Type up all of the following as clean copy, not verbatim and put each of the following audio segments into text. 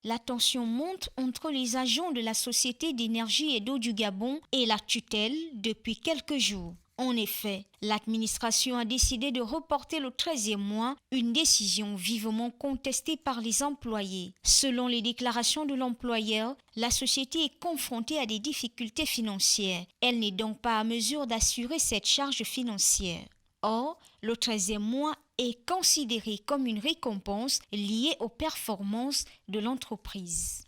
La tension monte entre les agents de la Société d'énergie et d'eau du Gabon et la tutelle depuis quelques jours. En effet, l'administration a décidé de reporter le 13e mois, une décision vivement contestée par les employés. Selon les déclarations de l'employeur, la société est confrontée à des difficultés financières. Elle n'est donc pas à mesure d'assurer cette charge financière. Or, le 13e mois est considéré comme une récompense liée aux performances de l'entreprise.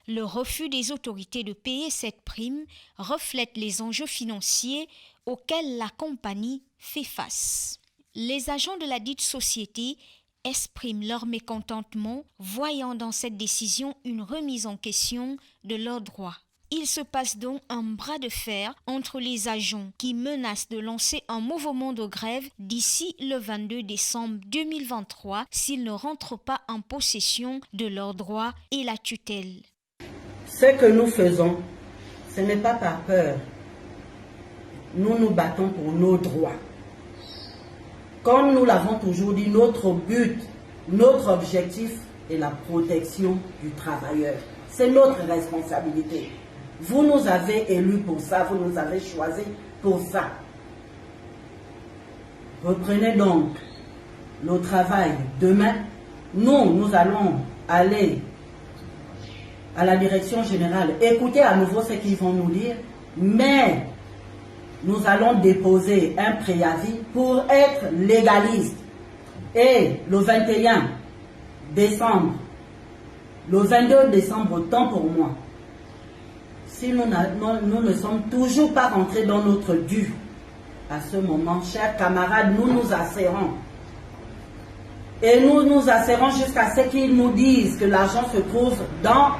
Le refus des autorités de payer cette prime reflète les enjeux financiers auxquels la compagnie fait face. Les agents de la dite société expriment leur mécontentement, voyant dans cette décision une remise en question de leurs droits. Il se passe donc un bras de fer entre les agents qui menacent de lancer un mouvement de grève d'ici le 22 décembre 2023 s'ils ne rentrent pas en possession de leurs droits et la tutelle. Ce que nous faisons, ce n'est pas par peur. Nous nous battons pour nos droits. Comme nous l'avons toujours dit, notre but, notre objectif est la protection du travailleur. C'est notre responsabilité. Vous nous avez élus pour ça, vous nous avez choisis pour ça. Reprenez donc le travail demain. Nous allons aller à la direction générale, écoutez à nouveau ce qu'ils vont nous dire, mais nous allons déposer un préavis pour être légaliste. Et le 21 décembre, le 22 décembre, autant pour moi, si nous ne sommes toujours pas rentrés dans notre dû, à ce moment, chers camarades, nous nous asserrons. Et nous nous asserrons jusqu'à ce qu'ils nous disent que l'argent se trouve dans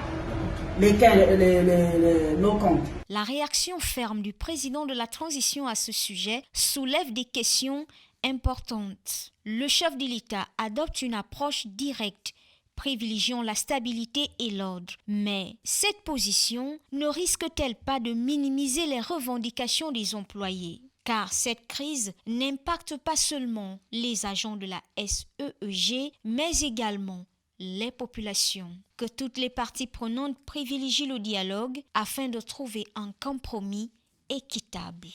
nos comptes. La réaction ferme du président de la transition à ce sujet soulève des questions importantes. Le chef de l'État adopte une approche directe, privilégiant la stabilité et l'ordre. Mais cette position ne risque-t-elle pas de minimiser les revendications des employés? Car cette crise n'impacte pas seulement les agents de la SEEG, mais également les populations. Que toutes les parties prenantes privilégient le dialogue afin de trouver un compromis équitable.